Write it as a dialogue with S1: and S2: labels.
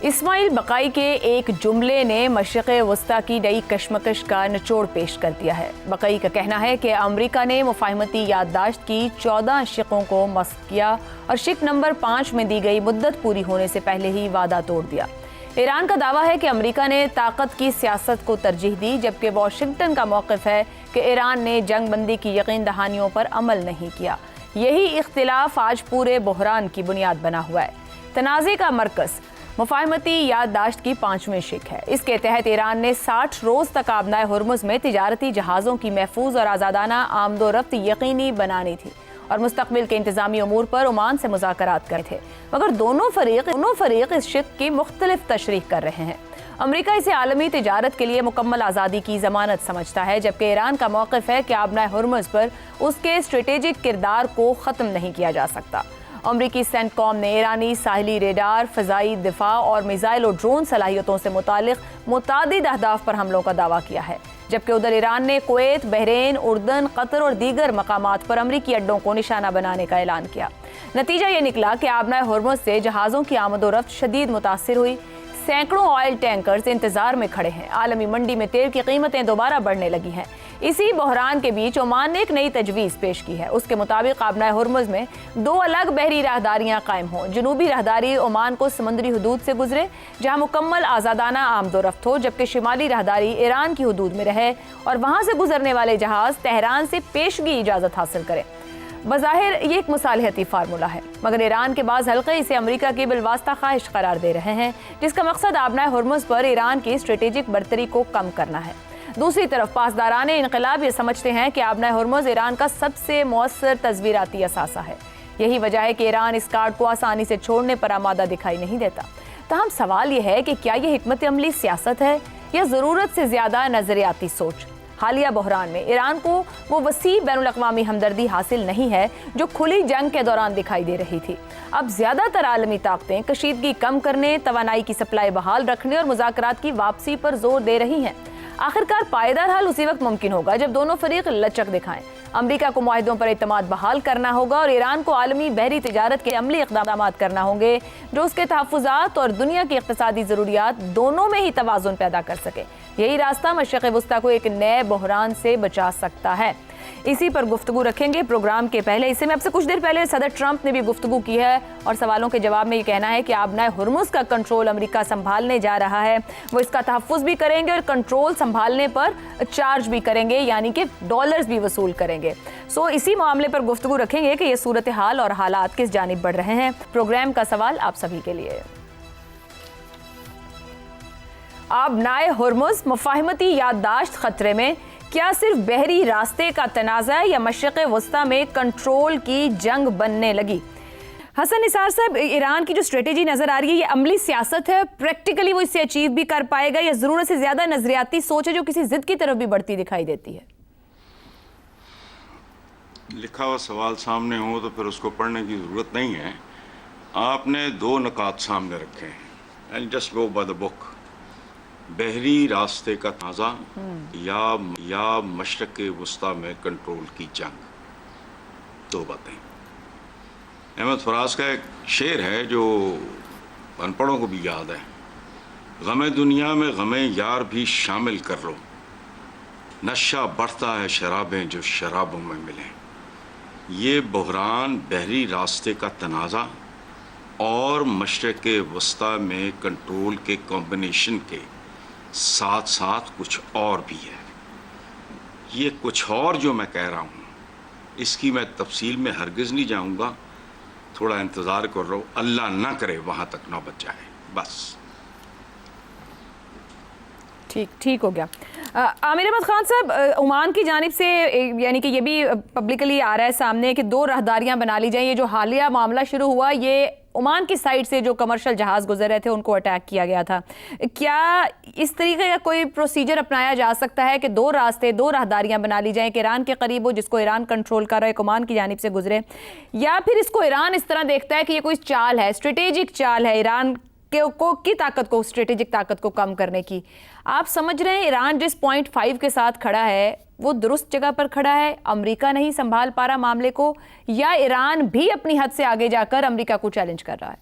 S1: اسماعیل بقائی کے ایک جملے نے مشرق وسطی کی نئی کشمکش کا نچوڑ پیش کر دیا ہے۔ بقائی کا کہنا ہے کہ امریکہ نے مفاہمتی یادداشت کی 14 شقوں کو مسخ کیا اور شق نمبر 5 میں دی گئی مدت پوری ہونے سے پہلے ہی وعدہ توڑ دیا۔ ایران کا دعویٰ ہے کہ امریکہ نے طاقت کی سیاست کو ترجیح دی، جبکہ واشنگٹن کا موقف ہے کہ ایران نے جنگ بندی کی یقین دہانیوں پر عمل نہیں کیا۔ یہی اختلاف آج پورے بحران کی بنیاد بنا ہوا ہے۔ تنازع کا مرکز مفاہمتی یادداشت کی 5ویں شق ہے۔ اس کے تحت ایران نے 60 روز تک آبنائے ہرمز میں تجارتی جہازوں کی محفوظ اور آزادانہ آمد و رفت یقینی بنانی تھی اور مستقبل کے انتظامی امور پر عمان سے مذاکرات کرے تھے، مگر دونوں فریق اس شق کی مختلف تشریح کر رہے ہیں۔ امریکہ اسے عالمی تجارت کے لیے مکمل آزادی کی ضمانت سمجھتا ہے، جبکہ ایران کا موقف ہے کہ آبنائے ہرمز پر اس کے اسٹریٹجک کردار کو ختم نہیں کیا جا سکتا۔ امریکی سینٹ کام نے ایرانی ساحلی ریڈار، فضائی دفاع اور میزائل اور ڈرون صلاحیتوں سے متعلق متعدد اہداف پر حملوں کا دعویٰ کیا ہے، جبکہ ادھر ایران نے کویت، بحرین، اردن، قطر اور دیگر مقامات پر امریکی اڈوں کو نشانہ بنانے کا اعلان کیا۔ نتیجہ یہ نکلا کہ آبنائے ہرمز سے جہازوں کی آمد و رفت شدید متاثر ہوئی۔ سینکڑوں آئل ٹینکرز انتظار میں کھڑے ہیں۔ عالمی منڈی میں تیل کی قیمتیں دوبارہ بڑھنے لگی ہیں۔ اسی بحران کے بیچ عمان نے ایک نئی تجویز پیش کی ہے۔ اس کے مطابق آبنائے ہرمز میں 2 الگ بحری راہداریاں قائم ہوں۔ جنوبی راہداری عمان کو سمندری حدود سے گزرے جہاں مکمل آزادانہ آمد و رفت ہو، جبکہ شمالی راہداری ایران کی حدود میں رہے اور وہاں سے گزرنے والے جہاز تہران سے پیشگی اجازت حاصل کریں۔ بظاہر یہ ایک مصالحتی فارمولہ ہے، مگر ایران کے بعض حلقے اسے امریکہ کی بالواسطہ خواہش قرار دے رہے ہیں، جس کا مقصد آبنائے ہرمز پر ایران کی اسٹریٹجک برتری کو کم کرنا ہے۔ دوسری طرف پاسداران انقلاب یہ سمجھتے ہیں کہ آبنائے ہرمز ایران کا سب سے مؤثر تزویراتی اثاثہ ہے۔ یہی وجہ ہے کہ ایران اس کارڈ کو آسانی سے چھوڑنے پر آمادہ دکھائی نہیں دیتا۔ تاہم سوال یہ ہے کہ کیا یہ حکمت عملی سیاست ہے یا ضرورت سے زیادہ نظریاتی سوچ؟ حالیہ بحران میں ایران کو وہ وسیع بین الاقوامی ہمدردی حاصل نہیں ہے جو کھلی جنگ کے دوران دکھائی دے رہی تھی۔ اب زیادہ تر عالمی طاقتیں کشیدگی کم کرنے، توانائی کی سپلائی بحال رکھنے اور مذاکرات کی واپسی پر زور دے رہی ہیں۔ آخرکار پائیدار حل اسی وقت ممکن ہوگا جب دونوں فریق لچک دکھائیں۔ امریکہ کو معاہدوں پر اعتماد بحال کرنا ہوگا اور ایران کو عالمی بحری تجارت کے عملی اقدامات کرنا ہوں گے جو اس کے تحفظات اور دنیا کی اقتصادی ضروریات دونوں میں ہی توازن پیدا کر سکے۔ یہی راستہ مشرق وسطی کو ایک نئے بحران سے بچا سکتا ہے۔ اسی پر گفتگو رکھیں گے پروگرام کے پہلے حصے میں۔ اب سے کچھ دیر پہلے صدر ٹرمپ نے بھی گفتگو کی ہے اور سوالوں کے جواب میں یہ کہنا ہے کہ آبنائے ہرمز کا کنٹرول امریکہ سنبھالنے جا رہا ہے۔ وہ اس کا تحفظ بھی کریں گے اور کنٹرول سنبھالنے پر چارج بھی کریں گے، یعنی کہ ڈالرز بھی وصول کریں گے۔ اسی معاملے پر گفتگو رکھیں گے کہ یہ صورتحال اور حالات کس جانب بڑھ رہے ہیں۔ پروگرام کا سوال آپ سبھی کے لیے۔ آبنائے ہرمز مفاہمتی یادداشت خطرے میں، کیا صرف بحری راستے کا تنازع یا مشرق وسطی میں کنٹرول کی جنگ بننے لگی؟ حسن نثار صاحب، ایران کی جو اسٹریٹجی نظر آ رہی ہے یہ عملی سیاست ہے، پریکٹیکلی وہ اس سے اچیو بھی کر پائے گا یا ضرورت سے زیادہ نظریاتی سوچ ہے جو کسی ضد کی طرف بھی بڑھتی دکھائی دیتی ہے؟
S2: لکھا ہوا سوال سامنے ہو تو پھر اس کو پڑھنے کی ضرورت نہیں ہے۔ آپ نے 2 نکات سامنے رکھے ہیں، and just go by the book. بحری راستے کا تنازع یا مشرق وسطی میں کنٹرول کی جنگ، 2 باتیں۔ احمد فراز کا ایک شعر ہے جو ان پڑھوں کو بھی یاد ہے، غم دنیا میں غم یار بھی شامل کر لو، نشہ بڑھتا ہے شرابیں جو شرابوں میں ملیں۔ یہ بحران بحری راستے کا تنازع اور مشرق وسطی میں کنٹرول کے کمبینیشن کے ساتھ ساتھ کچھ اور بھی ہے۔ یہ کچھ اور جو میں کہہ رہا ہوں اس کی میں تفصیل میں ہرگز نہیں جاؤں گا، تھوڑا انتظار کر رہو، اللہ نہ کرے وہاں تک نوبت جائے، بس۔
S1: ٹھیک ہو گیا۔ عامر احمد خان صاحب، عمان کی جانب سے یعنی کہ یہ بھی پبلکلی آ رہا ہے سامنے کہ 2 راہداریاں بنا لی جائیں۔ یہ جو حالیہ معاملہ شروع ہوا یہ عمان کی سائڈ سے جو کمرشل جہاز گزر رہے تھے ان کو اٹیک کیا گیا تھا۔ کیا اس طریقے کا کوئی پروسیجر اپنایا جا سکتا ہے کہ 2 راستے 2 راہداریاں بنا لی جائیں کہ ایران کے قریب ہو جس کو ایران کنٹرول کر رہا ہے، عمان کی جانب سے گزرے، یا پھر اس کو ایران اس طرح دیکھتا ہے کہ یہ کوئی چال ہے، اسٹریٹجک چال ہے ایران کی طاقت کو، اسٹریٹجک طاقت کو کم کرنے کی؟ آپ سمجھ رہے ہیں ایران جس پوائنٹ 5 کے ساتھ کھڑا ہے وہ درست جگہ پر کھڑا ہے، امریکہ نہیں سنبھال پا رہا معاملے کو، یا ایران بھی اپنی حد سے آگے جا کر امریکہ کو چیلنج کر رہا ہے؟